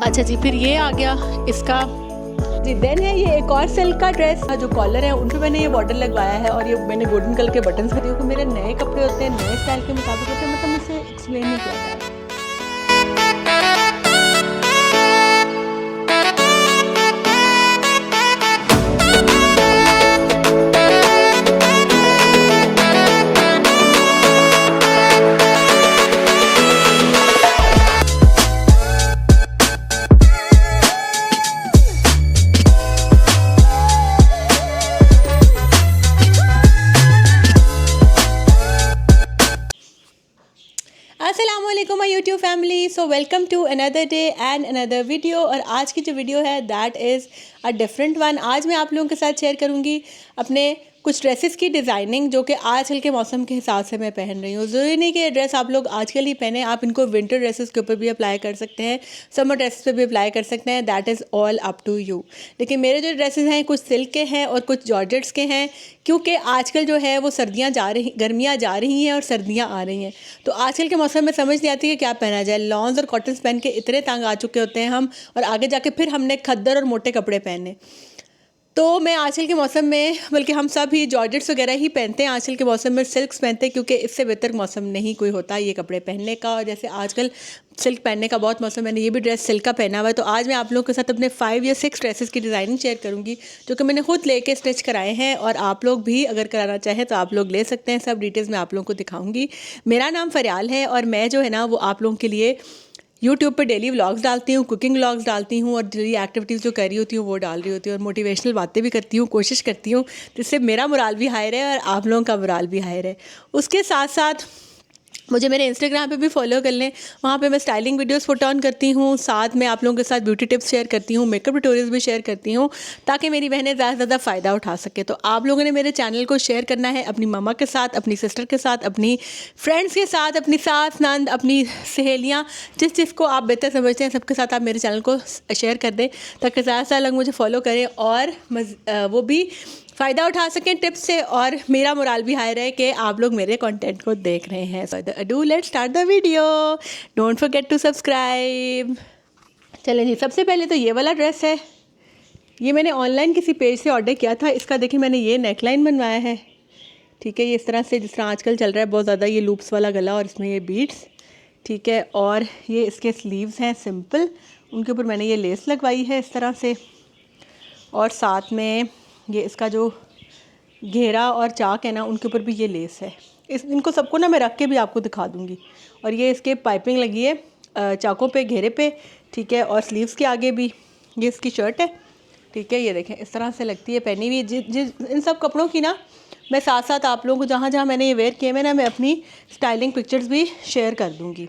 अच्छा जी, फिर ये आ गया इसका जी। देन है ये एक और सिल्क का ड्रेस जो कॉलर है उन पे मैंने ये बॉर्डर लगवाया है और ये मैंने गोल्डन कलर के बटन्स खरीदे क्योंकि मेरे नए कपड़े होते हैं, नए स्टाइल के मुताबिक होते हैं, मतलब इसे एक्सप्लेन नहीं किया जा रहा। अस्सलामुअलैकुम my YouTube family. So welcome to another day and another video. और आज की जो वीडियो है that is a different one. आज मैं आप लोगों के साथ शेयर करूंगी अपने कुछ ड्रेसेस की डिज़ाइनिंग जो कि आजकल के मौसम के हिसाब से मैं पहन रही हूँ। ज़रूरी नहीं कि ये ड्रेस आप लोग आजकल ही पहने, आप इनको विंटर ड्रेसेस के ऊपर भी अप्लाई कर सकते हैं, समर ड्रेसेस पे भी अप्लाई कर सकते हैं, that is all up to you. लेकिन मेरे जो ड्रेसेस हैं कुछ सिल्क के हैं और कुछ जॉर्जेट्स के हैं, क्योंकि आजकल जो है वो गर्मियाँ जा रही हैं और सर्दियाँ आ रही हैं। तो आजकल के मौसम में समझ नहीं आती कि क्या पहना जाए। लॉन्स और कॉटन्स पहन के इतने तंग आ चुके होते हैं हम, और आगे जाके फिर हमने खद्दर और मोटे कपड़े पहने। तो मैं आजकल के मौसम में, बल्कि हम सब ही जॉर्जेट्स वगैरह ही पहनते हैं आजकल के मौसम में, सिल्क्स पहनते हैं, क्योंकि इससे बेहतर मौसम नहीं कोई होता ये कपड़े पहनने का। और जैसे आजकल सिल्क पहनने का बहुत मौसम, मैंने ये भी ड्रेस सिल्क का पहना हुआ है। तो आज मैं आप लोगों के साथ अपने 5 या 6 ड्रेसेस की डिज़ाइनिंग शेयर करूँगी जो कि मैंने खुद लेके स्टिच कराए हैं, और आप लोग भी अगर कराना चाहें तो आप लोग ले सकते हैं। सब डिटेल्स मैं आप लोगों को दिखाऊँगी। मेरा नाम फ़रियाल है और मैं जो है ना वो आप लोगों के लिए यूट्यूब पे डेली व्लॉग्स डालती हूँ, कुकिंग व्लॉग्स डालती हूँ, और डेली एक्टिविटीज़ जो कर रही होती हूँ वो डाल रही होती हूँ, और मोटिवेशनल बातें भी करती हूँ, कोशिश करती हूँ जिससे मेरा मोराल भी हाई रहे और आप लोगों का मोराल भी हाई रहे। उसके साथ साथ मुझे मेरे इंस्टाग्राम पे भी फॉलो कर लें, वहाँ पे मैं स्टाइलिंग वीडियोस पुट ऑन करती हूँ, साथ में आप लोगों के साथ ब्यूटी टिप्स शेयर करती हूँ, मेकअप ट्यूटोरियल्स भी शेयर करती हूँ, ताकि मेरी बहनें ज़्यादा से ज़्यादा फ़ायदा उठा सके। तो आप लोगों ने मेरे चैनल को शेयर करना है अपनी मम्मा के साथ, अपनी सिस्टर के साथ, अपनी फ्रेंड्स के साथ, अपनी सास नंद, अपनी सहेलियाँ, जिसको आप बेहतर समझते हैं सबके साथ आप मेरे चैनल को शेयर कर दें, ताकि ज़्यादा से ज़्यादा लोग मुझे फॉलो करें और वो भी फ़ायदा उठा सकें टिप्स से, और मेरा मोराल भी हाई रहे कि आप लोग मेरे कंटेंट को देख रहे हैं। So do let's start the video, don't forget to subscribe. चलें जी, सबसे पहले तो ये वाला ड्रेस है। ये मैंने ऑनलाइन किसी पेज से ऑर्डर किया था। इसका देखिए मैंने ये नेकलाइन बनवाया है, ठीक है, ये इस तरह से, जिस तरह आजकल चल रहा है बहुत ज़्यादा, ये लूप्स वाला गला और इसमें ये बीड्स, ठीक है। और ये इसके स्लीव्स हैं सिंपल, उनके ऊपर मैंने ये लेस लगवाई है इस तरह से, और साथ में ये इसका जो घेरा और चाक है ना उनके ऊपर भी ये लेस है। इनको सबको ना मैं रख के भी आपको दिखा दूँगी। और ये इसके पाइपिंग लगी है चाकों पे, घेरे पे, ठीक है। और स्लीव्स के आगे भी ये इसकी शर्ट है, ठीक है। ये देखें इस तरह से लगती है पहनी हुई। इन सब कपड़ों की ना मैं साथ साथ आप लोगों को जहाँ जहाँ मैंने ये वेयर किए मैं ना मैं अपनी स्टाइलिंग पिक्चर्स भी शेयर कर दूँगी।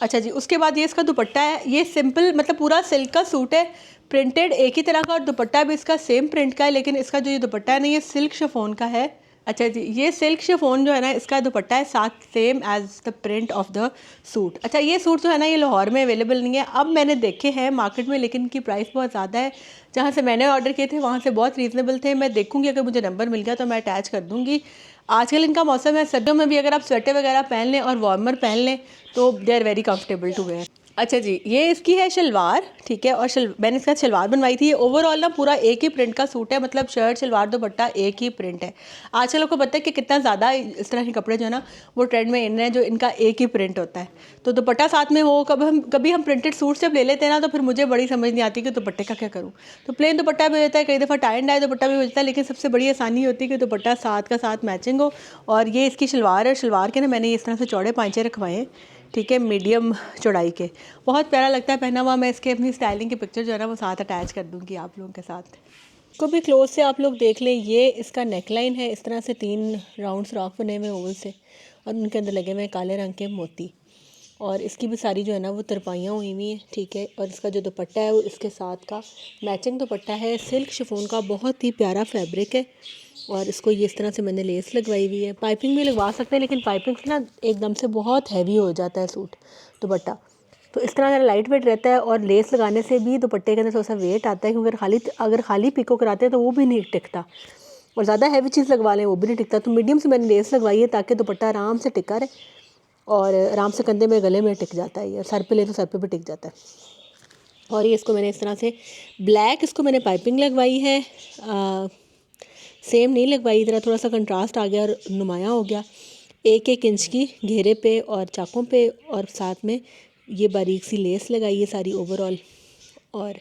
अच्छा जी, उसके बाद ये इसका दुपट्टा है। ये सिंपल, मतलब पूरा सिल्क का सूट है, प्रिंटेड एक ही तरह का, और दुपट्टा भी इसका सेम प्रिंट का है, लेकिन इसका जो ये दुपट्टा है ना ये सिल्क शिफॉन का है। अच्छा जी, ये सिल्क शिफॉन जो है ना इसका दुपट्टा है साथ same as the print of the suit. अच्छा, ये सूट जो है ना ये लाहौर में अवेलेबल नहीं है, अब मैंने देखे हैं मार्केट में, लेकिन इनकी प्राइस बहुत ज़्यादा है। जहाँ से मैंने ऑर्डर किए थे वहाँ से बहुत रीज़नेबल थे। मैं देखूँगी, अगर मुझे नंबर मिल गया तो मैं अटैच कर दूँगी। आजकल इनका मौसम है, सर्दियों में भी अगर आप स्वेटर वगैरह पहन लें और वार्मर पहन लें तो they are very comfortable to wear. अच्छा जी, ये इसकी है शलवार, ठीक है। और मैंने इसका शलवार बनवाई थी। ये ओवरऑल ना पूरा एक ही प्रिंट का सूट है, मतलब शर्ट शलवार दुपट्टा एक ही प्रिंट है। आजकल आपको पता है कि कितना ज़्यादा इस तरह के कपड़े जो है ना वो ट्रेंड में इन रहे हैं, जो इनका एक ही प्रिंट होता है। तो दुपट्टा साथ में हो, कभी हम प्रिंटेड सूट जब ले लेते हैं ना तो फिर मुझे बड़ी समझ नहीं आती कि दुपट्टे का क्या करूँ। तो प्लेन दुपट्टा भी हो जाता है, कई दफ़ा टाई एंड डाई दुपट्टा भी हो जाता है, लेकिन सबसे बड़ी आसानी होती है कि दुपट्टा साथ का साथ मैचिंग हो। और ये इसकी शलवार है, शलवार के ना मैंने इस तरह से चौड़े पांचे रखवाए हैं, ठीक है, मीडियम चौड़ाई के। बहुत प्यारा लगता है पहना हुआ। मैं इसके अपनी स्टाइलिंग की पिक्चर जो है ना वो साथ अटैच कर दूँगी आप लोगों के साथ। इसको भी क्लोज से आप लोग देख लें। ये इसका नेकलाइन है, इस तरह से 3 राउंड सुराख बने हुए ओवल से, और उनके अंदर लगे हुए काले रंग के मोती। और इसकी भी सारी जो है ना वो तरपाइयाँ हुई हुई हैं, ठीक है। और इसका जो दुपट्टा है वो इसके साथ का मैचिंग दुपट्टा है, सिल्क शिफॉन का, बहुत ही प्यारा फैब्रिक है। और इसको ये इस तरह से मैंने लेस लगवाई हुई है। पाइपिंग भी लगवा सकते हैं, लेकिन पाइपिंग से ना एकदम से बहुत हैवी हो जाता है सूट दुपट्टा। तो इस तरह का लाइट वेट रहता है, और लेस लगाने से भी दुपट्टे के अंदर थोड़ा सा वेट आता है, क्योंकि अगर खाली पिको कराते हैं तो वो भी नहीं टिकता, और ज़्यादा हैवी चीज़ लगवा लें वो भी नहीं टिकता। तो मीडियम से मैंने लेस लगवाई है ताकि दुपट्टा आराम से टिका रहे। और आराम से कंधे में गले में टिक जाता है, ये सर पे ले तो सर पे भी टिक जाता है। और ये इसको मैंने इस तरह से ब्लैक इसको मैंने पाइपिंग लगवाई है, सेम नहीं लगवाई, इधर थोड़ा सा कंट्रास्ट आ गया और नुमाया हो गया। 1-1 इंच की घेरे पे और चाकों पे, और साथ में ये बारीक सी लेस लगाई है सारी ओवरऑल। और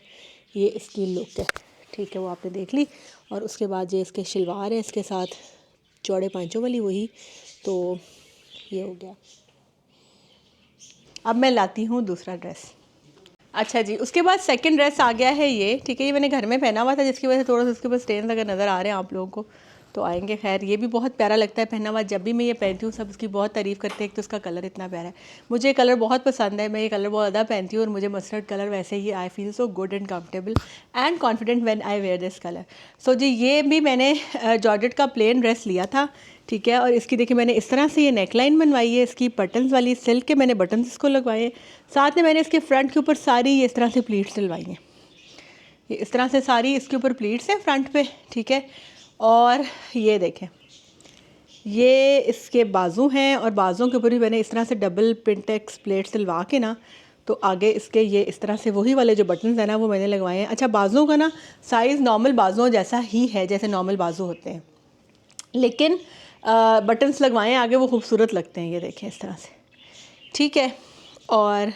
ये इसकी लुक है, ठीक है, वो आपने देख ली। और उसके बाद ये इसके शलवार है इसके साथ चौड़े पांचों वाली वही, तो ये हो गया। अब मैं लाती हूँ दूसरा ड्रेस। अच्छा जी, उसके बाद सेकंड ड्रेस आ गया है ये, ठीक है, ये मैंने घर में पहना हुआ था जिसकी वजह से थोड़ा सा उसके ऊपर स्टेन अगर नज़र आ रहे हैं आप लोगों को तो आएंगे। खैर ये भी बहुत प्यारा लगता है पहना हुआ, जब भी मैं ये पहनती हूँ सब इसकी बहुत तारीफ़ करते हैं। एक तो उसका कलर इतना प्यारा है, मुझे ये कलर बहुत पसंद है, मैं ये कलर बहुत ज़्यादा पहनती हूँ और मुझे मस्टर्ड कलर वैसे ही I feel so good and comfortable and confident when I wear this colour. So ji ये भी मैंने जॉर्जेट का प्लेन ड्रेस लिया था, ठीक है, और इसकी देखिए मैंने इस तरह से ये नेकलाइन बनवाई है, इसकी बटन्स वाली सिल्क के मैंने बटन्स इसको लगवाए हैं। साथ में मैंने इसके फ्रंट के ऊपर सारी ये इस तरह से प्लीट्स डलवाई हैं, ये इस तरह से सारी इसके ऊपर प्लीट्स हैं फ्रंट पे, ठीक है। और ये देखें ये इसके बाजू हैं और बाजुओं के ऊपर भी मैंने इस तरह से डबल पिंटेक्स प्लेट सिलवा के ना, तो आगे इसके ये इस तरह से वही वाले जो बटन्स हैं ना वो मैंने लगवाए हैं। अच्छा बाजुओं का ना साइज़ नॉर्मल बाजुओं जैसा ही है जैसे नॉर्मल बाजू होते हैं, लेकिन बटन्स लगवाएं आगे वो खूबसूरत लगते हैं, ये देखें इस तरह से, ठीक है। और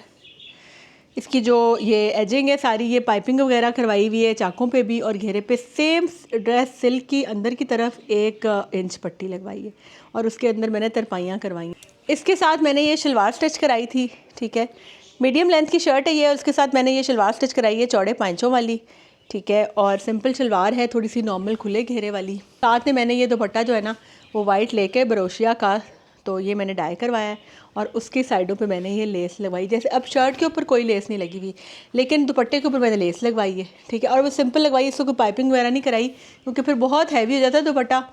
इसकी जो ये एजिंग है सारी ये पाइपिंग वगैरह करवाई हुई है चाकों पे भी और घेरे पे। सेम ड्रेस सिल्क की अंदर की तरफ 1 इंच पट्टी लगवाई है और उसके अंदर मैंने तरपाइयाँ करवाई हैं। इसके साथ मैंने ये शलवार स्टिच कराई थी, ठीक है, मीडियम लेंथ की शर्ट है ये, और उसके साथ मैंने ये शलवार स्टिच कराई है चौड़े पांचों वाली, ठीक है, और सिंपल शलवार है थोड़ी सी नॉर्मल खुले घेरे वाली। साथ में मैंने ये दुपट्टा जो है ना वो वाइट लेके बरोशिया का, तो ये मैंने डाई करवाया है और उसकी साइडों पे मैंने ये लेस लगवाई। जैसे अब शर्ट के ऊपर कोई लेस नहीं लगी हुई लेकिन दुपट्टे के ऊपर मैंने लेस लगवाई है, ठीक है, और वो सिंपल लगवाई, इसको कोई पाइपिंग वगैरह नहीं कराई क्योंकि फिर बहुत हैवी हो जाता है दुपट्टा।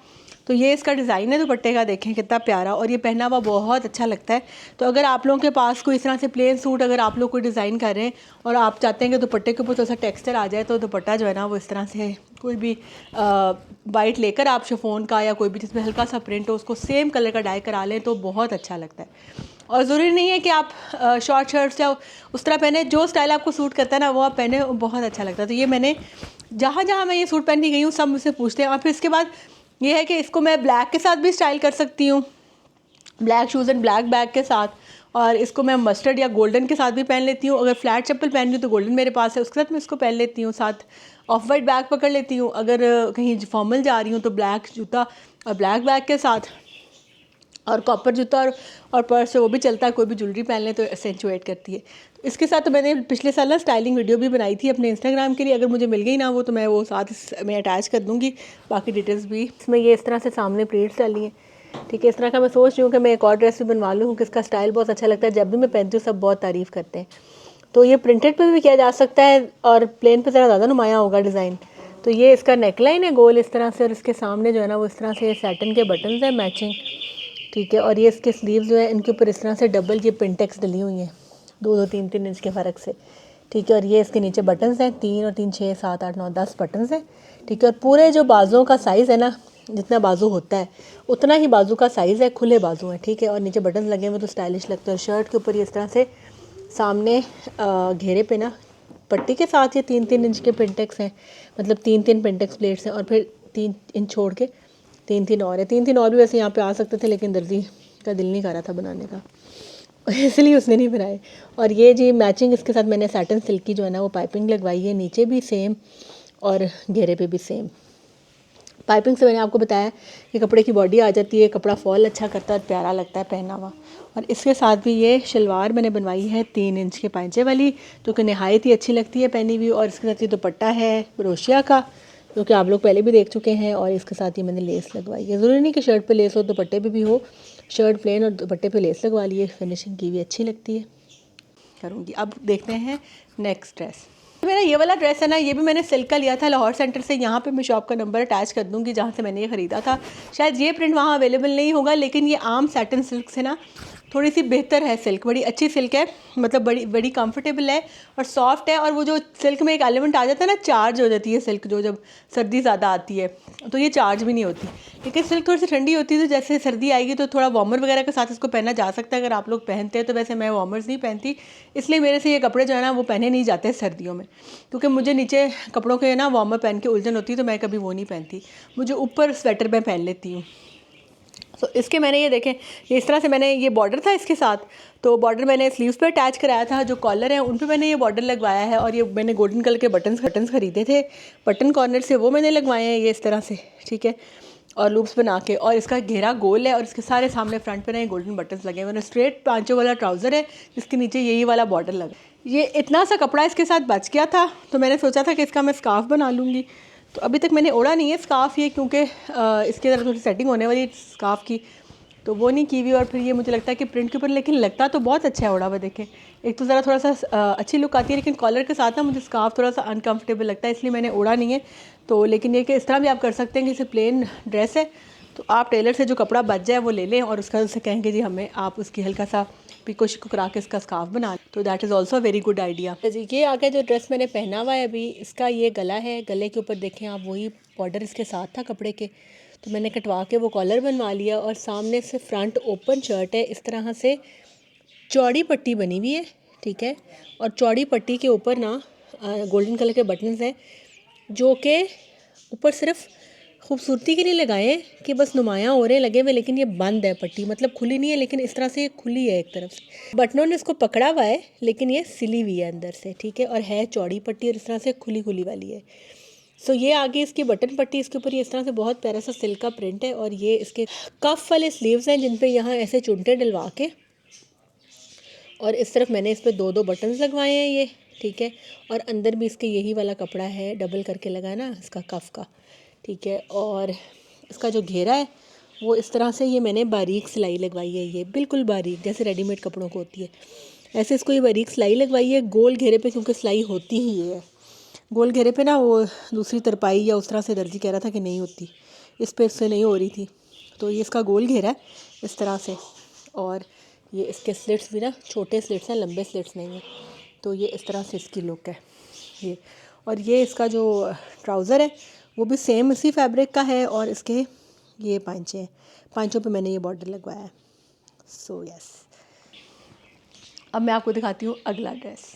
तो ये इसका डिज़ाइन है दुपट्टे का, देखें कितना प्यारा, और ये पहना हुआ बहुत अच्छा लगता है। तो अगर आप लोगों के पास कोई इस तरह से प्लेन सूट अगर आप लोग कोई डिज़ाइन कर रहे हैं और आप चाहते हैं कि दुपट्टे के ऊपर थोड़ा सा टेक्सचर आ जाए, तो दुपट्टा जो है ना वो इस तरह से कोई भी वाइट लेकर आप शिफॉन का या कोई भी जिसमें हल्का सा प्रिंट हो उसको सेम कलर का डाई करा लें तो बहुत अच्छा लगता है। और ज़रूरी नहीं है कि आप शॉर्ट शर्ट्स या उस तरह पहने, जो स्टाइल आपको सूट करता है ना वो आप पहने, बहुत अच्छा लगता है। तो ये मैंने जहाँ जहाँ मैं ये सूट पहन के गई हूँ सब मुझसे पूछते हैं। और फिर इसके बाद ये है कि इसको मैं ब्लैक के साथ भी स्टाइल कर सकती हूँ, black shoes and black bag के साथ, और इसको मैं मस्टर्ड या गोल्डन के साथ भी पहन लेती हूँ। अगर फ्लैट चप्पल पहन रही हूँ तो गोल्डन मेरे पास है, उसके साथ मैं इसको पहन लेती हूँ। साथ ऑफ वाइट बैग पकड़ लेती हूँ, अगर कहीं फॉर्मल जा रही हूँ तो ब्लैक जूता और ब्लैक बैग के साथ, और कॉपर जूता और पर्स है वो भी चलता है, कोई भी ज्वेलरी पहन ले तो एसेंचुएट करती है। तो इसके साथ तो मैंने पिछले साल ना स्टाइलिंग वीडियो भी बनाई थी अपने इंस्टाग्राम के लिए, अगर मुझे मिल गई ना वो तो मैं वो साथ में अटैच कर दूँगी, बाकी डिटेल्स भी। इसमें ये इस तरह से सामने प्लेट्स डाली हैं, ठीक है, इस तरह का मैं सोच रही हूँ कि मैं एक और ड्रेस भी बनवा लूँ क्योंकि इसका स्टाइल बहुत अच्छा लगता है, जब भी मैं पहनती हूँ सब बहुत तारीफ़ करते हैं। तो ये प्रिंटेड पे भी किया जा सकता है और प्लेन पे ज़रा ज़्यादा नुमाया होगा डिज़ाइन। तो ये इसका नेकलाइन है गोल इस तरह से, और इसके सामने जो है ना वो इस तरह से सैटन के बटन्स हैं मैचिंग, ठीक है, और ये इसके स्लीव्स जो है इनके ऊपर इस तरह से डबल ये पिंटेक्स डली हुई हैं 2-2 3-3 इंच के फ़र्क से, ठीक है, और ये इसके नीचे बटन्स हैं 3 और 3 6 7 8 9 10 बटन्स हैं, ठीक है, और पूरे जो बाजुओं का साइज़ है ना जितना बाजू होता है उतना ही बाजू का साइज़ है, खुले बाजू हैं, ठीक है, और नीचे बटन लगे हुए तो स्टाइलिश लगता है। और शर्ट के ऊपर ये इस तरह से सामने घेरे पे ना पट्टी के साथ ये 3-3 इंच के पिंटेक्स हैं, मतलब 3-3 पिंटेक्स प्लेट्स हैं, और फिर 3 इंच छोड़ के 3-3 और है। 3-3 और भी वैसे यहाँ पे आ सकते थे लेकिन दर्जी का दिल नहीं कर रहा था बनाने का इसलिए उसने नहीं बनाए। और ये जी मैचिंग इसके साथ मैंने सैटन सिल्क की जो है ना वो पाइपिंग लगवाई है, नीचे भी सेम और घेरे पे भी सेम। पाइपिंग से मैंने आपको बताया कि कपड़े की बॉडी आ जाती है, कपड़ा फॉल अच्छा करता है, प्यारा लगता है पहना हुआ। और इसके साथ भी ये शलवार मैंने बनवाई है 3 इंच के पांचे वाली, जो कि नहायत ही अच्छी लगती है पहनी हुई। और इसके साथ ये दुपट्टा है क्रोशिया का, जो कि आप लोग पहले भी देख चुके हैं, और इसके साथ ही मैंने लेस लगवाई है। ज़रूरी नहीं कि शर्ट पे लेस हो, दुपट्टे पे भी हो, शर्ट प्लेन और दुपट्टे पे लेस लगवा लिए, फिनिशिंग की भी अच्छी लगती है, करूँगी। अब देखते हैं नेक्स्ट ड्रेस। मेरा ये वाला ड्रेस है ना ये भी मैंने सिल्क का लिया था लाहौर सेंटर से, यहाँ पे मैं शॉप का नंबर अटैच कर दूँगी जहाँ से मैंने ये ख़रीदा था। शायद ये प्रिंट वहाँ अवेलेबल नहीं होगा लेकिन ये आम सैटन सिल्क से ना थोड़ी सी बेहतर है सिल्क, बड़ी अच्छी सिल्क है, मतलब बड़ी बड़ी कंफर्टेबल है और सॉफ्ट है। और वो जो सिल्क में एक एलिमेंट आ जाता है ना, चार्ज हो जाती है सिल्क, जो जब सर्दी ज़्यादा आती है तो ये चार्ज भी नहीं होती। लेकिन सिल्क थोड़ी सी ठंडी होती है, तो जैसे सर्दी आएगी तो थोड़ा वार्मर वगैरह के साथ इसको पहना जा सकता है अगर आप लोग पहनते हैं तो। वैसे मैं वार्मर्स नहीं पहनती, इसलिए मेरे से ये कपड़े जो है ना वो पहने नहीं जाते सर्दियों में, क्योंकि मुझे नीचे कपड़ों के ना वार्मर पहन के उलझन होती है, तो मैं कभी वो नहीं पहनती। मुझे ऊपर स्वेटर में पहन लेती हूँ। तो इसके मैंने ये देखें, ये इस तरह से मैंने ये बॉर्डर था इसके साथ, तो बॉर्डर मैंने स्लीव्स पे अटैच कराया था। जो कॉलर है उन पे मैंने ये बॉर्डर लगवाया है, और ये मैंने गोल्डन कलर के बटन्स खरीदे थे बटन कॉर्नर से, वो मैंने लगवाए हैं ये इस तरह से, ठीक है, और लूप्स बना के। और इसका घेरा गोल है और इसके सारे सामने फ्रंट पे ना ये गोल्डन बटन्स लगे हुए हैं। स्ट्रेट पांचों वाला ट्राउज़र है जिसके नीचे यही वाला बॉर्डर लगा। ये इतना सा कपड़ा इसके साथ बच गया था, तो मैंने सोचा था कि इसका मैं स्कार्फ़ बना लूँगी। तो अभी तक मैंने ओढ़ा नहीं है स्कार्फ़ ये, क्योंकि इसके अंदर थोड़ी सेटिंग होने वाली स्कार्फ़ की, तो वो नहीं की हुई। और फिर ये मुझे लगता है कि प्रिंट के ऊपर, लेकिन लगता तो बहुत अच्छा है ओढ़ा हुआ। देखें, एक तो ज़रा थोड़ा सा अच्छी लुक आती है, लेकिन कॉलर के साथ ना मुझे स्कार्फ थोड़ा सा अनकंफर्टेबल लगता है, इसलिए मैंने ओढ़ा नहीं है। तो लेकिन ये कि इस तरह भी आप कर सकते हैं कि इसे प्लेन ड्रेस है तो आप टेलर से जो कपड़ा बच जाए वो ले लें, और उसका उससे कहेंगे जी हमें आप उसकी हल्का सा पिको शिको करा के इसका स्कार्फ बना, तो that is also very good idea ji. ये आगे जो ड्रेस मैंने पहना हुआ है अभी, इसका ये गला है। गले के ऊपर देखें आप, वही बॉर्डर इसके साथ था कपड़े के, तो मैंने कटवा के वो कॉलर बनवा लिया। और सामने से फ्रंट ओपन शर्ट है, इस तरह से चौड़ी पट्टी बनी हुई है, ठीक है। और चौड़ी पट्टी के ऊपर ना गोल्डन कलर के बटन्स हैं, जो कि ऊपर सिर्फ खूबसूरती के लिए लगाए हैं कि बस नुमायाँ हो रहे लगे हुए, लेकिन ये बंद है पट्टी, मतलब खुली नहीं है, लेकिन इस तरह से ये खुली है एक तरफ से। बटनों ने इसको पकड़ा हुआ है, लेकिन ये सिली हुई है अंदर से, ठीक है। और है चौड़ी पट्टी और इस तरह से खुली खुली वाली है। सो ये आगे इसकी बटन पट्टी, इसके ऊपर ये इस तरह से बहुत प्यारा सा सिल्क का प्रिंट है। और ये इसके कफ वाले स्लीव्स हैं जिन पे यहाँ ऐसे चुनटे डलवा के, और इस तरफ मैंने इस पर दो दो बटन्स लगवाए हैं ये, ठीक है। और अंदर भी इसके यही वाला कपड़ा है, डबल करके लगा है ना इसका कफ का, ठीक है। और इसका जो घेरा है वो इस तरह से, ये मैंने बारीक सिलाई लगवाई है, ये बिल्कुल बारीक, जैसे रेडीमेड कपड़ों को होती है ऐसे इसको ये बारीक सिलाई लगवाई है गोल घेरे पे, क्योंकि सिलाई होती ही है गोल घेरे पे ना। वो दूसरी तरपाई या उस तरह से दर्जी कह रहा था कि नहीं होती, इस पे इससे नहीं हो रही थी, तो ये इसका गोल घेरा है इस तरह से। और ये इसके स्लिट्स भी ना छोटे स्लिट्स हैं, लंबे स्लिट्स नहीं हैं। तो ये इस तरह से इसकी लुक है ये। और ये इसका जो ट्राउज़र है वो भी सेम इसी फैब्रिक का है, और इसके ये पांचे हैं, पांचों पे मैंने ये बॉर्डर लगवाया है। सो यस, अब मैं आपको दिखाती हूँ अगला ड्रेस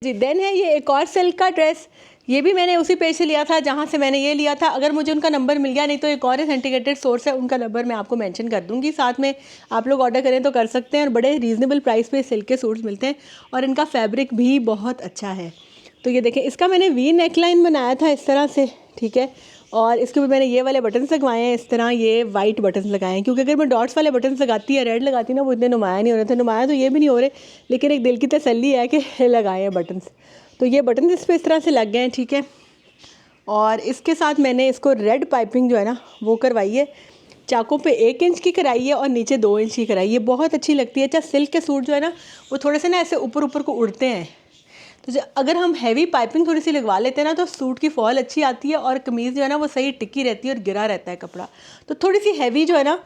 जी। देन है ये एक और सिल्क का ड्रेस, ये भी मैंने उसी पेज से लिया था जहाँ से मैंने ये लिया था। अगर मुझे उनका नंबर मिल गया, नहीं तो एक और ऑथेंटिकेटेड सोर्स है, उनका नंबर मैं आपको मेंशन कर दूँगी साथ में, आप लोग ऑर्डर करें तो कर सकते हैं। और बड़े रीज़नेबल प्राइस पे सिल्क के सूट्स मिलते हैं, और इनका फैब्रिक भी बहुत अच्छा है। तो ये देखें, इसका मैंने वी नेक लाइन बनाया था इस तरह से, ठीक है। और इसके ऊपर मैंने ये वाले बटन्स लगवाए हैं इस तरह, ये वाइट बटन्स लगाए हैं, क्योंकि अगर मैं डॉट्स वाले बटन्स लगाती है, रेड लगाती ना, वो इतने नुमाया नहीं हो रहे थे। नुमाया तो ये भी नहीं हो रहे, लेकिन एक दिल की तसल्ली है कि लगाए हैं बटन्स। तो ये बटन इस पर इस तरह से लग गए हैं, ठीक है। और इसके साथ मैंने इसको रेड पाइपिंग जो है ना वो करवाई है, चाकों पे 1 इंच की कराई है और नीचे 2 इंच की कराई है, बहुत अच्छी लगती है। अच्छा, सिल्क के सूट जो है ना वो थोड़े से ना ऐसे ऊपर ऊपर को उड़ते हैं, तो अगर हम हैवी पाइपिंग थोड़ी सी लगवा लेते हैं ना तो सूट की फॉल अच्छी आती है, और कमीज़ जो है ना वो सही टिकी रहती है और गिरा रहता है कपड़ा। तो थोड़ी सी हैवी जो है ना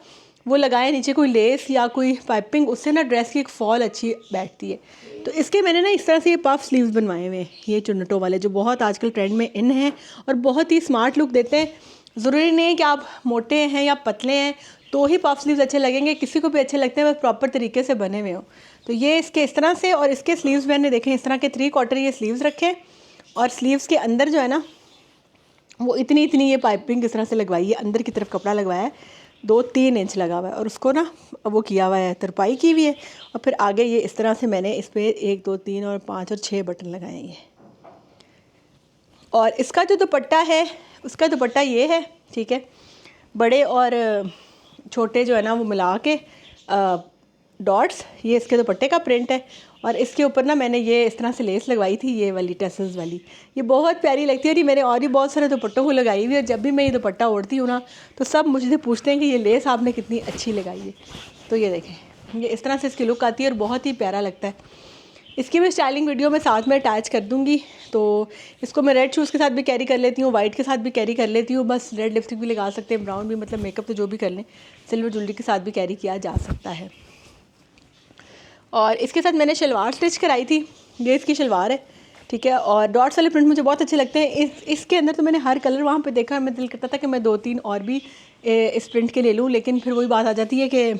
वो लगाएं, नीचे कोई लेस या कोई पाइपिंग, उससे ना ड्रेस की एक फॉल अच्छी बैठती है। तो इसके मैंने ना इस तरह से ये पफ स्लीव्स बनवाए हुए हैं, ये चुन्नटों वाले, जो बहुत आजकल ट्रेंड में इन हैं और बहुत ही स्मार्ट लुक देते हैं। ज़रूरी नहीं है कि आप मोटे हैं या पतले हैं तो ही पफ स्लीव्स अच्छे लगेंगे, किसी को भी अच्छे लगते हैं बस प्रॉपर तरीके से बने हुए हो। तो ये इसके इस तरह से, और इसके स्लीव्स मैंने देखें इस तरह के 3/4 ये स्लीव्स रखे, और स्लीव्स के अंदर जो है ना वो इतनी इतनी ये पाइपिंग इस तरह से लगवाई है, अंदर की तरफ कपड़ा लगवाया है, 2-3 इंच लगा हुआ है, और उसको ना वो किया हुआ है, तरपाई की हुई है। और फिर आगे ये इस तरह से मैंने इस पर 1 2 3 और 5 और 6 बटन लगाए हैं। और इसका जो दुपट्टा है उसका दुपट्टा ये है, ठीक है। बड़े और छोटे जो है ना वो मिला के डॉट्स, ये इसके दुपट्टे का प्रिंट है। और इसके ऊपर ना मैंने ये इस तरह से लेस लगवाई थी, ये वाली टसल्स वाली, ये बहुत प्यारी लगती है। और ये मैंने और भी बहुत सारे दुपट्टों को लगाई हुई है, और जब भी मैं ये दुपट्टा ओढ़ती हूँ ना तो सब मुझसे पूछते हैं कि ये लेस आपने कितनी अच्छी लगाई है। तो ये देखें, ये इस तरह से इसकी लुक आती है और बहुत ही प्यारा लगता है। इसकी मैं स्टाइलिंग वीडियो में साथ में अटैच कर दूँगी। तो इसको मैं रेड शूज़ के साथ भी कैरी कर लेती हूँ, वाइट के साथ भी कैरी कर लेती हूँ, बस रेड लिपस्टिक भी लगा सकते हैं, ब्राउन भी, मतलब मेकअप तो जो भी कर लें, सिल्वर ज्वेलरी के साथ भी कैरी किया जा सकता है। और इसके साथ मैंने शलवार स्टिच कराई थी, ये इसकी शलवार है, ठीक है। और डॉट्स वाले प्रिंट मुझे बहुत अच्छे लगते हैं। इसके अंदर तो मैंने हर कलर वहाँ पे देखा, मैं दिल करता था कि मैं 2-3 और भी इस प्रिंट के ले लूँ, लेकिन फिर वही बात आ जाती है कि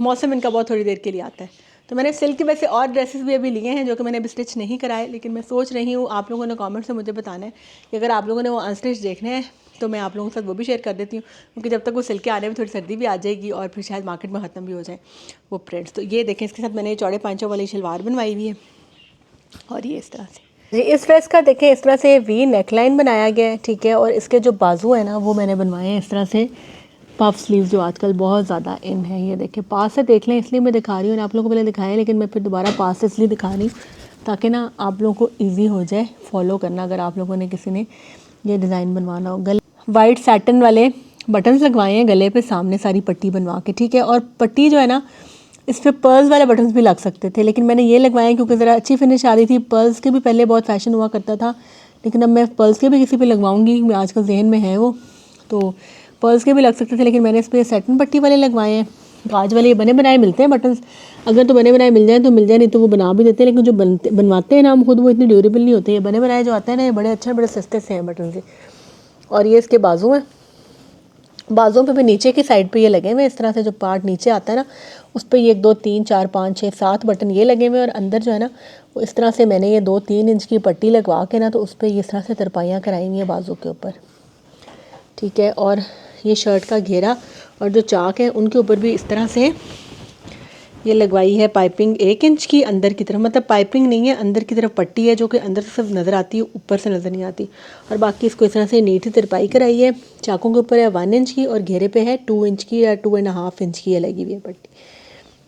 मौसम इनका बहुत थोड़ी देर के लिए आता है। तो मैंने सिल्क की वैसे और ड्रेसेस भी अभी लिए हैं जो कि मैंने अभी स्टिच नहीं कराए, लेकिन मैं सोच रही हूँ, आप लोगों ने कमेंट से मुझे बताना है कि अगर आप लोगों ने वो अनस्टिच देखने हैं तो मैं आप लोगों के साथ वो भी शेयर कर देती हूँ, क्योंकि जब तक वो सिल्क के आने में थोड़ी सर्दी भी आ जाएगी और फिर शायद मार्केट में ख़त्म भी हो जाए वो प्रिंट्स। तो ये देखें, इसके साथ मैंने चौड़े पांचों वाली शलवार बनवाई हुई है और ये इस तरह से जी। इस ड्रेस का देखें इस तरह से वी नेकलाइन बनाया गया है, ठीक है। और इसके जो बाजू है ना वो मैंने बनवाए हैं इस तरह से पफ स्लीव, जो आजकल बहुत ज़्यादा इन है। ये देखें, पास से देख लें, इसलिए मैं दिखा रही हूँ, आप लोगों को पहले दिखाएं लेकिन मैं फिर दोबारा पास से इसलिए दिखा रही हूँ ताकि ना आप लोगों को ईजी हो जाए फॉलो करना, अगर आप लोगों ने किसी ने ये डिज़ाइन बनवाना हो। गले वाइट सैटन वाले बटन्स लगवाए हैं गले पे, सामने सारी पट्टी बनवा के, ठीक है। और पट्टी जो है ना इस पर पर्ल्स वाले बटन्स भी लग सकते थे, लेकिन मैंने ये लगवाए क्योंकि ज़रा अच्छी फिनिश आ रही थी। पर्ल्स के भी पहले बहुत फैशन हुआ करता था, लेकिन अब मैं पर्ल्स के भी किसी पे लगवाऊंगी, मैं आजकल जहन में है वो, तो पर्ल्स के भी लग सकते थे, लेकिन मैंने इस पर सैटिन पट्टी वाले लगवाए हैं। काज वाले बने बनाए मिलते हैं बटन्स, अगर तो बने बनाए मिल जाए तो मिल जाए, नहीं तो वो बना भी देते हैं, लेकिन जो बनवाते हैं ना हम खुद, वो इतने ड्यूरेबल नहीं होते। ये बने बनाए जो आते हैं ना, ये बड़े अच्छे बड़े सस्ते से हैं बटन से। और ये इसके बाजू हैं, बाजुओं पे भी नीचे की साइड पे ये लगे हुए, इस तरह से जो पार्ट नीचे आता है ना उस पर ये 1 2 3 4 5 6 7 बटन ये लगे हुए, और अंदर जो है ना वो इस तरह से मैंने ये 2-3 इंच की पट्टी लगवा के ना तो उस पर इस तरह से तरपाइयाँ कराई हुई हैं बाजू के ऊपर, ठीक है। और ये शर्ट का घेरा और जो चाक है उनके ऊपर भी इस तरह से ये लगवाई है पाइपिंग 1 इंच की अंदर की तरफ, मतलब पाइपिंग नहीं है, अंदर की तरफ पट्टी है जो कि अंदर से सिर्फ नज़र आती है, ऊपर से नज़र नहीं आती। और बाकी इसको इस तरह से नीट ही तरपाई कराई है। चाकों के ऊपर है 1 इंच की और घेरे पे है 2 इंच की या 2.5 इंच की लगी हुई है पट्टी,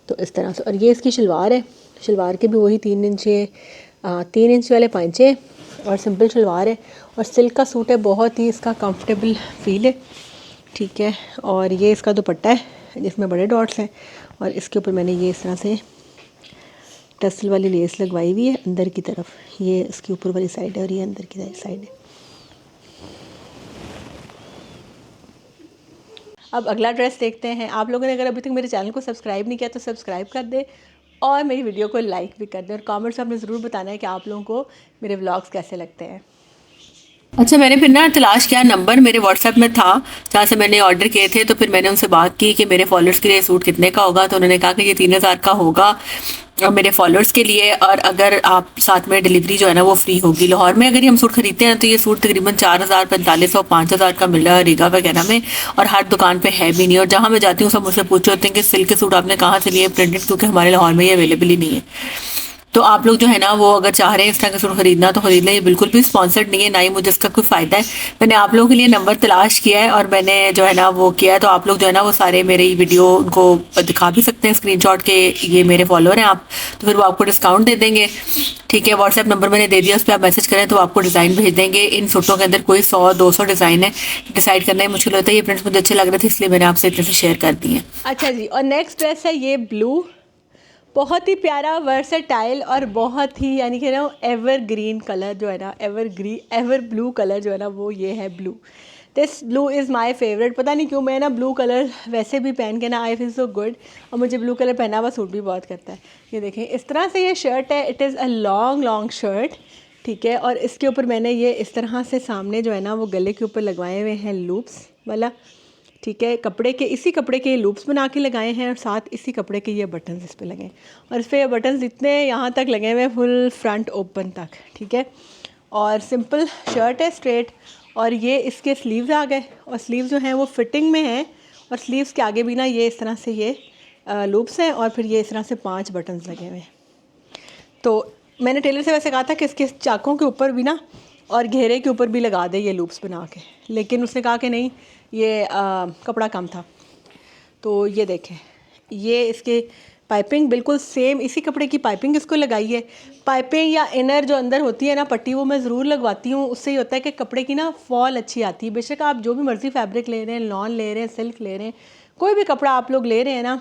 तो इस तरह से। और ये इसकी शलवार है, शलवार के भी वही 3 इंच 3 इंच वाले पांचे और सिंपल शलवार है। और सिल्क का सूट है, बहुत ही इसका कंफर्टेबल फील है, ठीक है। और ये इसका दुपट्टा है जिसमें बड़े डॉट्स हैं, और इसके ऊपर मैंने ये इस तरह से टसल वाली लेस लगवाई हुई है अंदर की तरफ, ये इसके ऊपर वाली साइड है और ये अंदर की साइड है। अब अगला ड्रेस देखते हैं। आप लोगों ने अगर अभी तक मेरे चैनल को सब्सक्राइब नहीं किया तो सब्सक्राइब कर दें और मेरी वीडियो को लाइक भी कर दें, और कमेंट्स में आपने ज़रूर बताना है कि आप लोगों को मेरे व्लॉग्स कैसे लगते हैं। अच्छा, मैंने फिर ना तलाश किया, नंबर मेरे व्हाट्सएप में था जहाँ से मैंने ऑर्डर किए थे, तो फिर मैंने उनसे बात की कि मेरे फॉलोअर्स के लिए सूट कितने का होगा, तो उन्होंने कहा कि ये 3000 का होगा मेरे फॉलोअर्स के लिए, और अगर आप साथ में डिलीवरी जो है ना वो फ्री होगी। लाहौर में अगर हम सूट खरीदते हैं तो ये सूट तकरीबन 4000 4500 5000 का मिल रहा है रीगा वगैरह में, और हर दुकान पे है भी नहीं। और जहाँ मैं जाती हूँ सब मुझसे पूछे होते हैं कि सिल्क के सूट आपने कहाँ से लिए प्रिंटेड, क्योंकि हमारे लाहौर में ये अवेलेबल ही नहीं है। तो आप लोग जो है ना वो अगर चाह रहे हैं इस तरह का सूट खरीदना तो खरीद लें, ये बिल्कुल भी स्पॉन्सर्ड नहीं है, ना ही मुझे इसका कोई फ़ायदा है। मैंने आप लोगों के लिए नंबर तलाश किया है और मैंने जो है ना वो किया है, तो आप लोग जो है ना वो सारे मेरे वीडियो उनको दिखा भी सकते हैं स्क्रीनशॉट के, ये मेरे फॉलोअर हैं आप, तो फिर वो आपको डिस्काउंट दे देंगे, ठीक है। व्हाट्सएप नंबर मैंने दे दिया, उस पर आप मैसेज करें तो आपको डिज़ाइन भेज देंगे। इन सूटों के अंदर कोई 100-200 डिज़ाइन है, डिसाइड करना ही मुश्किल होता है। ये प्रिंट्स मुझे अच्छे लग रहे थे इसलिए मैंने आपसे इतने से शेयर कर दिए। अच्छा जी, और नेक्स्ट ड्रेस है ये ब्लू, बहुत ही प्यारा वर्सेटाइल और बहुत ही यानी कि ना एवर ग्रीन कलर जो है ना, एवर ब्लू कलर जो है ना वो ये है blue. This blue is my favourite. पता नहीं क्यों मैं ना ब्लू कलर वैसे भी पहन के ना आई फील सो गुड, और मुझे ब्लू कलर पहना हुआ सूट भी बहुत करता है। ये देखें इस तरह से ये शर्ट है, it is a long shirt, ठीक है। और इसके ऊपर मैंने ये इस तरह से सामने जो है ना वो गले के ऊपर लगवाए हुए हैं लूप्स वाला, ठीक है। कपड़े के, इसी कपड़े के लूप्स बना के लगाए हैं और साथ इसी कपड़े के ये बटन्स इस पे लगे हैं, और इस पर ये बटन्स इतने यहाँ तक लगे हुए हैं फुल फ्रंट ओपन तक, ठीक है। और सिंपल शर्ट है स्ट्रेट, और ये इसके स्लीव्स आ गए, और स्लीव्स जो हैं वो फिटिंग में हैं, और स्लीव्स के आगे भी ना ये इस तरह से ये लूप्स हैं, और फिर ये इस तरह से 5 बटन्स लगे हुए हैं। तो मैंने टेलर से वैसे कहा था कि इसके चाकों के ऊपर भी ना और घेरे के ऊपर भी लगा दे ये लूप्स बना के, लेकिन उसने कहा कि नहीं ये कपड़ा कम था। तो ये देखें, ये इसके पाइपिंग बिल्कुल सेम इसी कपड़े की पाइपिंग इसको लगाई है। पाइपिंग या इनर जो अंदर होती है ना पट्टी, वो मैं ज़रूर लगवाती हूँ, उससे ही होता है कि कपड़े की ना फॉल अच्छी आती है। बेशक आप जो भी मर्ज़ी फैब्रिक ले रहे हैं, लॉन ले रहे हैं, सिल्क ले रहे हैं, कोई भी कपड़ा आप लोग ले रहे हैं ना,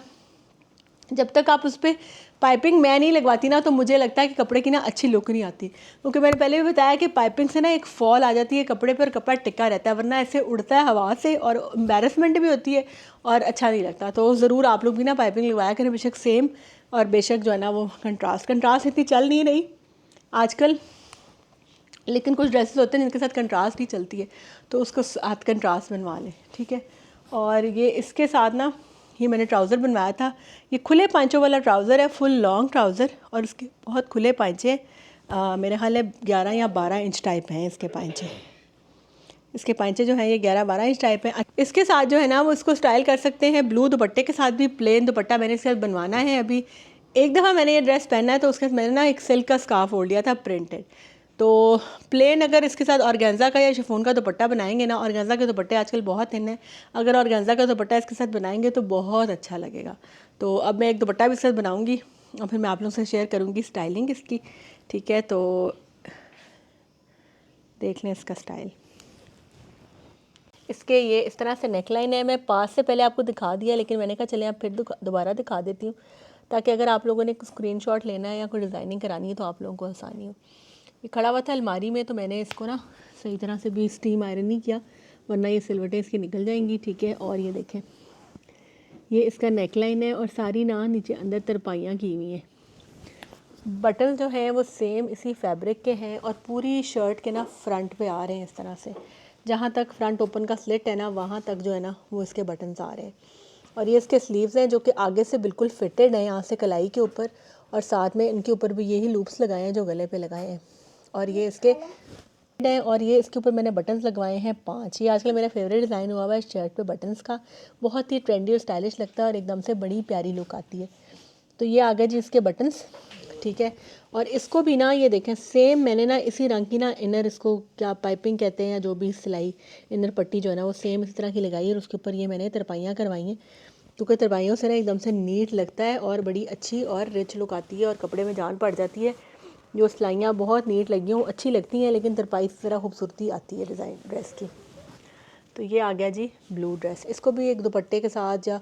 जब तक आप उस पर पाइपिंग मैं नहीं लगवाती ना तो मुझे लगता है कि कपड़े की ना अच्छी लुक नहीं आती, क्योंकि मैंने पहले भी बताया कि पाइपिंग से ना एक फॉल आ जाती है कपड़े पर, कपड़ा टिका रहता है, वरना ऐसे उड़ता है हवा से और एम्बैरसमेंट भी होती है और अच्छा नहीं लगता। तो ज़रूर आप लोग भी ना पाइपिंग लगवाया करें, बेशक सेम और बेशक जो है ना वो कंट्रास्ट इतनी चल नहीं रही आजकल, लेकिन कुछ ड्रेसेस होते हैं जिनके साथ कंट्रास्ट ही चलती है, तो उसको साथ कंट्रास्ट बनवा लें, ठीक है। और ये इसके साथ ना ये मैंने ट्राउज़र बनवाया था, ये खुले पांचों वाला ट्राउज़र है, फुल लॉन्ग ट्राउज़र, और इसके बहुत खुले पांचे, मेरे ख्याल है 11 या 12 इंच टाइप हैं इसके पांचे। इसके पांचे जो हैं ये 11-12 इंच टाइप हैं। इसके साथ जो है ना वो इसको स्टाइल कर सकते हैं ब्लू दुपट्टे के साथ भी, प्लेन दुपट्टा मैंने इसके साथ बनवाना है। अभी एक दफ़ा मैंने ये ड्रेस पहना है तो उसके साथ मैंने ना एक सिल्क का स्कार्फ ओढ़ लिया था प्रिंटेड, तो प्लेन अगर इसके साथ ऑर्गेन्जा का या शिफॉन का दुपट्टा बनाएंगे ना, ऑर्गेन्जा के दुपट्टे आजकल बहुत थिन है, अगर ऑर्गेन्जा का दुपट्टा इसके साथ बनाएंगे तो बहुत अच्छा लगेगा। तो अब मैं एक दुपट्टा भी इसके साथ बनाऊंगी और फिर मैं आप लोगों से शेयर करूंगी स्टाइलिंग इसकी, ठीक है। तो देख लें इसका स्टाइल। इसके ये इस तरह से नेकलाइन है, मैं पास से पहले आपको दिखा दिया, लेकिन मैंने कहा चले आप फिर दोबारा दिखा देती हूँ, ताकि अगर आप लोगों ने स्क्रीनशॉट लेना है या कोई डिज़ाइनिंग करानी है तो आप लोगों को आसानी हो। ये खड़ा हुआ था अलमारी में, तो मैंने इसको ना सही तरह से भी स्टीम आयरन नहीं किया, वरना ये सिलवटें इसकी निकल जाएंगी, ठीक है। और ये देखें, ये इसका नेकलाइन है और सारी ना नीचे अंदर तरपाइयाँ की हुई हैं। बटन जो हैं वो सेम इसी फैब्रिक के हैं और पूरी शर्ट के ना फ्रंट पे आ रहे हैं इस तरह से, जहाँ तक फ्रंट ओपन का स्लिट है ना वहाँ तक जो है ना वो इसके बटन्स आ रहे हैं। और ये इसके स्लीव्स हैं जो कि आगे से बिल्कुल फिटेड हैं यहाँ से कलाई के ऊपर, और साथ में इनके ऊपर भी यही लूप्स लगाए हैं जो गले पे लगाए हैं। और ये इसके हैं और ये इसके ऊपर मैंने बटन्स लगवाए हैं 5। ये आजकल मेरा फेवरेट डिज़ाइन हुआ है शर्ट पे बटन्स का, बहुत ही ट्रेंडी और स्टाइलिश लगता है और एकदम से बड़ी प्यारी लुक आती है। तो ये आ गए जी इसके बटन्स, ठीक है। और इसको भी ना ये देखें सेम मैंने ना इसी रंग की ना इनर, इसको क्या पाइपिंग कहते हैं या जो भी सिलाई, इनर पट्टी जो है ना वो सेम इसी तरह की लगाई है और उसके ऊपर ये मैंने तरपाइयाँ करवाई हैं, क्योंकि तरपाइयों से ना एकदम से नीट लगता है और बड़ी अच्छी और रिच लुक आती है और कपड़े में जान पड़ जाती है। जो सिलाइयाँ बहुत नीट लगी हों अच्छी लगती हैं, लेकिन तरपाई से ज़रा खूबसूरती आती है डिज़ाइन ड्रेस की। तो ये आ गया जी ब्लू ड्रेस, इसको भी एक दुपट्टे के साथ या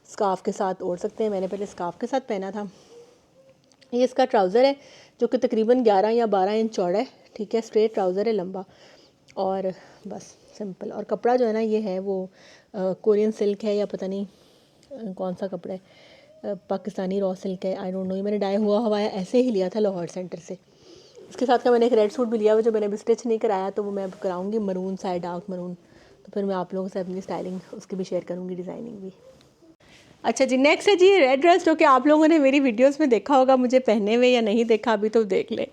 स्कार्फ़ के साथ ओढ़ सकते हैं। मैंने पहले स्कार्फ़ के साथ पहना था। ये इसका ट्राउज़र है जो कि तकरीबन 11 या 12 इंच चौड़ा है, ठीक है। स्ट्रेट ट्राउज़र है लंबा, और बस सिंपल। और कपड़ा जो है ना ये है वो कोरियन सिल्क है या पता नहीं कौन सा कपड़ा है, पाकिस्तानी रॉ सिल्क है, आई डोंट नो। ये मैंने डाई हुआ हवाया ऐसे ही लिया था लाहौर सेंटर से। इसके साथ का मैंने एक रेड सूट भी लिया हुआ जो मैंने अभी स्टिच नहीं कराया, तो वो मैं अब कराऊंगी मरून सा, डार्क मरून। तो फिर मैं आप लोगों से अपनी स्टाइलिंग उसकी भी शेयर करूँगी, डिज़ाइनिंग भी। अच्छा जी, नेक्स्ट है जी रेड ड्रेस, जो कि आप लोगों ने मेरी वीडियोस में देखा होगा मुझे पहने हुए, या नहीं देखा अभी तो देख ले,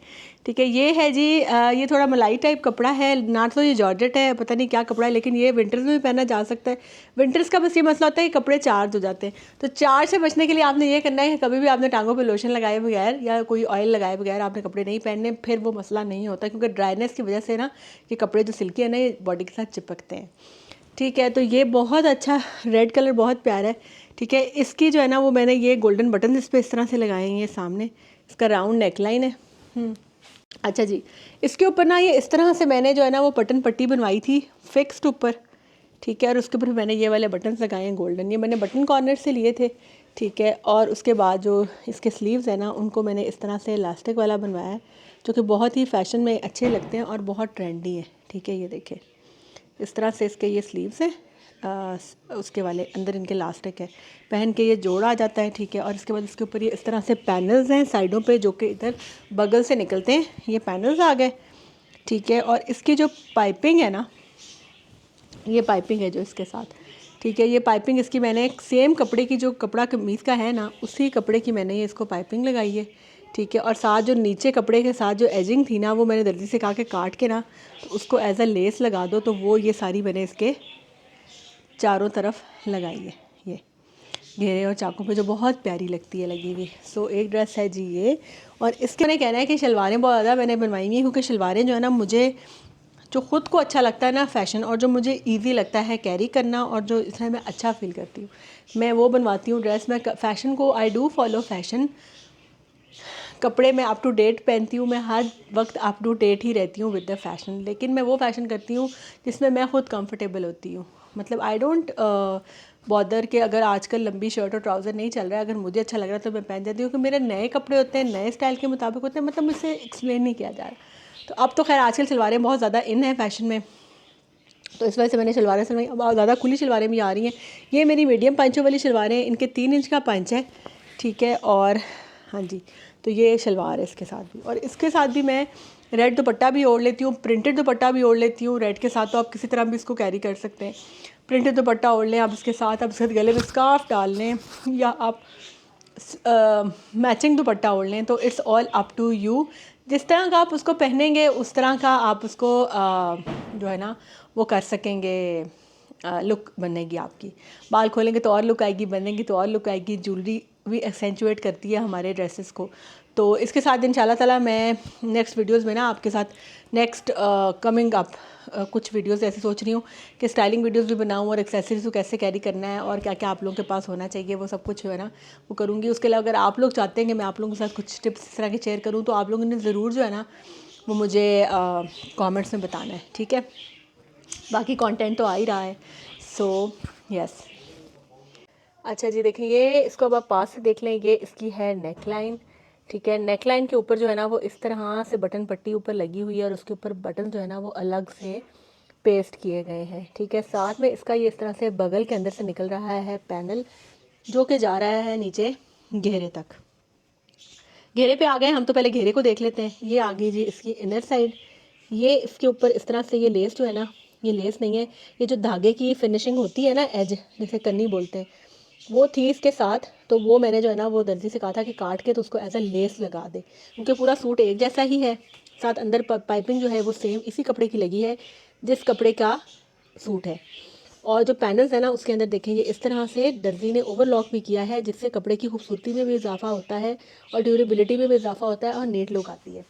ठीक है। ये है जी ये थोड़ा मलाई टाइप कपड़ा है, ना तो ये जॉर्जेट है, पता नहीं क्या कपड़ा है, लेकिन ये विंटर्स में भी पहना जा सकता है। विंटर्स का बस ये मसला होता है कि कपड़े चार्ज हो जाते हैं, तो चार्ज से बचने के लिए आपने ये करना है कि कभी भी आपने टांगों पर लोशन लगाए बगैर या कोई ऑयल लगाए बगैर आपने कपड़े नहीं पहनने, फिर वो मसला नहीं होता, क्योंकि ड्राइनेस की वजह से ना ये कपड़े जो सिल्की है ना ये बॉडी के साथ चिपकते हैं, ठीक है। तो ये बहुत अच्छा रेड कलर बहुत प्यारा है, ठीक है। इसकी जो है ना वो मैंने ये गोल्डन बटन इस पर इस तरह से लगाए हैं, ये सामने इसका राउंड नेकलाइन है। अच्छा जी, इसके ऊपर ना ये इस तरह से मैंने जो है ना वो बटन पट्टी बनवाई थी फिक्स्ड ऊपर, ठीक है। और उसके ऊपर मैंने ये वाले बटन्स लगाए हैं गोल्डन, ये मैंने बटन कॉर्नर से लिए थे, ठीक है। और उसके बाद जो इसके स्लीव्स हैं ना उनको मैंने इस तरह से इलास्टिक वाला बनवाया है, जो कि बहुत ही फैशन में अच्छे लगते हैं और बहुत ट्रेंडी है, ठीक है। ये देखिए इस तरह से इसके ये स्लीव्स हैं, उसके वाले अंदर इनके इलास्टिक है, पहन के ये जोड़ा आ जाता है, ठीक है। और इसके बाद इसके ऊपर ये इस तरह से पैनल्स हैं साइडों पे जो कि इधर बगल से निकलते हैं, ये पैनल्स आ गए, ठीक है। और इसकी जो पाइपिंग है ना, ये पाइपिंग है जो इसके साथ, ठीक है। ये पाइपिंग इसकी मैंने एक सेम कपड़े की, जो कपड़ा कमीज़ का है ना उसी कपड़े की मैंने ये इसको पाइपिंग लगाई है, ठीक है। और साथ जो नीचे कपड़े के साथ जो एजिंग थी ना वो मैंने दर्जी से कहा कि काट के ना तो उसको एज अ लेस लगा दो, तो वो ये सारी मैंने इसके चारों तरफ लगाई है, ये घेरे और चाकों पे, जो बहुत प्यारी लगती है लगी हुई। सो एक ड्रेस है जी ये। और इसके मैंने कहना है कि शलवारें बहुत ज़्यादा मैंने बनवाई हैं, क्योंकि शलवारें जो है ना मुझे जो ख़ुद को अच्छा लगता है ना फ़ैशन, और जो मुझे इजी लगता है कैरी करना, और जो इसमें मैं अच्छा फील करती हूँ मैं वो बनवाती हूँ ड्रेस। मैं फ़ैशन को आई डू फॉलो फ़ैशन, कपड़े मैं अप टू डेट पहनती हूँ, मैं हर वक्त अप टू डेट ही रहती हूँ विद द फैशन, लेकिन मैं वो फ़ैशन करती हूँ जिसमें मैं ख़ुद कंफर्टेबल होती हूँ। मतलब आई डोंट बॉर्डर के अगर आजकल लंबी शर्ट और ट्राउज़र नहीं चल रहा है, अगर मुझे अच्छा लग रहा है तो मैं पहन जाती हूँ, क्योंकि मेरे नए कपड़े होते हैं, नए स्टाइल के मुताबिक होते हैं, मतलब मुझसे एक्सप्लेन नहीं किया जा रहा। तो अब तो खैर आजकल शलवारें बहुत ज़्यादा इन है फैशन में, तो इस वजह से मैंने शलवारें सिलवाई। अब ज़्यादा खुली शलवारें भी आ रही हैं। ये मेरी मीडियम पंचों वाली शलवारें, इनके 3 इंच का पंच है, ठीक है। और हाँ जी, तो ये शलवार है इसके साथ भी। और इसके साथ भी मैं रेड दुपट्टा भी ओढ़ लेती हूँ, प्रिंटेड दुपट्टा भी ओढ़ लेती हूँ रेड के साथ। तो आप किसी तरह भी इसको कैरी कर सकते हैं। प्रिंटेड दुपट्टा ओढ़ लें आप इसके साथ, आप इसके साथ गले में स्कार्फ डाल लें, या आप मैचिंग दुपट्टा ओढ़ लें। तो it's all up to you, जिस तरह का आप उसको पहनेंगे उस तरह का आप उसको जो है ना वो कर सकेंगे, लुक बनेगी आपकी। बाल खोलेंगे तो और लुक आएगी, बनेंगी तो और लुक आएगी। ज्वेलरी भी एक्सेंचुएट करती है हमारे ड्रेसेस को। तो इसके साथ इंशाल्लाह ताला मैं नेक्स्ट वीडियोस में ना आपके साथ नेक्स्ट कमिंग अप कुछ वीडियोस ऐसे सोच रही हूँ कि स्टाइलिंग वीडियोस भी बनाऊँ, और एक्सेसरीज को कैसे कैरी करना है और क्या क्या आप लोगों के पास होना चाहिए, वो सब कुछ जो है ना वो करूँगी। उसके अलावा अगर आप लोग चाहते हैं कि मैं आप लोगों के साथ कुछ टिप्स इस तरह के शेयर करूँ, तो आप लोगों ने ज़रूर जो है ना वो मुझे कमेंट्स में बताना है, ठीक है। बाकी कंटेंट तो आ ही रहा है, सो यस। अच्छा जी, देखें ये, इसको अब आप पास से देख लें, ये इसकी है नेक लाइन, ठीक है। नेक लाइन के ऊपर जो है ना वो इस तरह से बटन पट्टी ऊपर लगी हुई है, और उसके ऊपर बटन जो है ना वो अलग से पेस्ट किए गए हैं, ठीक है। साथ में इसका ये इस तरह से बगल के अंदर से निकल रहा है पैनल, जो कि जा रहा है नीचे घेरे तक। घेरे पे आ गए हम, तो पहले घेरे को देख लेते हैं। ये आ गई जी इसकी इनर साइड। ये इसके ऊपर इस तरह से ये लेस जो है ना, ये लेस नहीं है, ये जो धागे की फिनिशिंग होती है ना, एज जिसे कन्नी बोलते हैं, वो थी इसके साथ। तो वो मैंने जो है ना वो दर्जी से कहा था कि काट के तो उसको एज अ लेस लगा दे, क्योंकि पूरा सूट एक जैसा ही है। साथ अंदर पाइपिंग जो है वो सेम इसी कपड़े की लगी है जिस कपड़े का सूट है। और जो पैनल्स है ना उसके अंदर देखें, ये इस तरह से दर्जी ने ओवरलॉक भी किया है, जिससे कपड़े की खूबसूरती में भी इजाफा होता है और ड्यूरेबिलिटी में भी इजाफा होता है और नीट लुक आती है।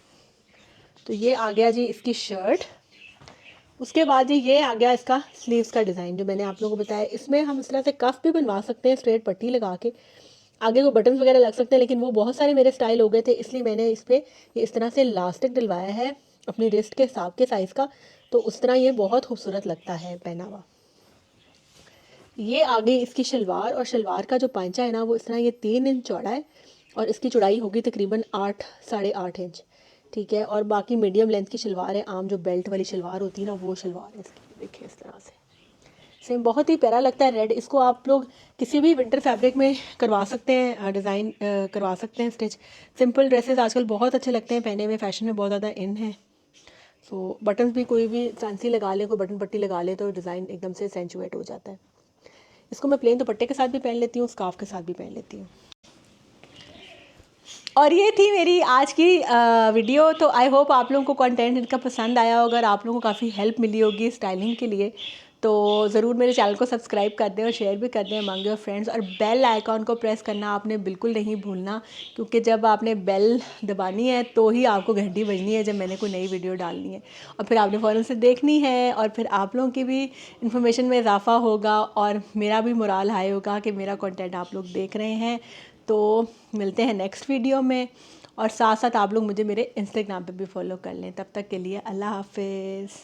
तो ये आ गया जी इसकी शर्ट। उसके बाद जी ये आ गया इसका स्लीव्स का डिज़ाइन, जो मैंने आप लोगों को बताया। इसमें हम इस तरह से कफ भी बनवा सकते हैं, स्ट्रेट पट्टी लगा के, आगे को बटन वगैरह लग सकते हैं, लेकिन वो बहुत सारे मेरे स्टाइल हो गए थे, इसलिए मैंने इस पर ये इस तरह से इलास्टिक डलवाया है अपनी रिस्ट के हिसाब के साइज़ का। तो उस तरह ये बहुत खूबसूरत लगता है पहना हुआ। ये आगे इसकी शलवार, और शलवार का जो पांचा है ना वो इस तरह ये 3 इंच चौड़ा है, और इसकी चौड़ाई होगी तकरीबन 8 साढ़े 8 इंच, ठीक है। और बाकी मीडियम लेंथ की शलवार है, आम जो बेल्ट वाली शलवार होती है ना वो शलवार है इसकी। देखिए इस तरह से सेम, बहुत ही प्यारा लगता है रेड। इसको आप लोग किसी भी विंटर फैब्रिक में करवा सकते हैं, डिज़ाइन करवा सकते हैं स्टिच। सिंपल ड्रेसेस आजकल बहुत अच्छे लगते हैं पहने में, फैशन में बहुत ज़्यादा इन है। सो बटन्स भी कोई भी फैंसी लगा ले, कोई बटन पट्टी लगा ले, तो डिज़ाइन एकदम से सेंचुएट हो जाता है। इसको मैं प्लेन दुपट्टे के साथ भी पहन लेती हूँ, स्कार्फ के साथ भी पहन लेती हूँ। और ये थी मेरी आज की वीडियो। तो आई होप आप लोगों को कंटेंट इनका पसंद आया होगा, और आप लोगों को काफ़ी हेल्प मिली होगी स्टाइलिंग के लिए। तो ज़रूर मेरे चैनल को सब्सक्राइब कर दें और शेयर भी कर दें अमंग योर फ्रेंड्स, और बेल आइकॉन को प्रेस करना आपने बिल्कुल नहीं भूलना, क्योंकि जब आपने बेल दबानी है तो ही आपको घंटी बजनी है जब मैंने कोई नई वीडियो डालनी है, और फिर आपने फ़ौरन से देखनी है, और फिर आप लोगों की भी इन्फॉर्मेशन में इजाफा होगा और मेरा भी मोराल हाई होगा कि मेरा कंटेंट आप लोग देख रहे हैं। तो मिलते हैं नेक्स्ट वीडियो में, और साथ साथ आप लोग मुझे मेरे इंस्टाग्राम पे भी फॉलो कर लें। तब तक के लिए अल्लाह हाफिज़।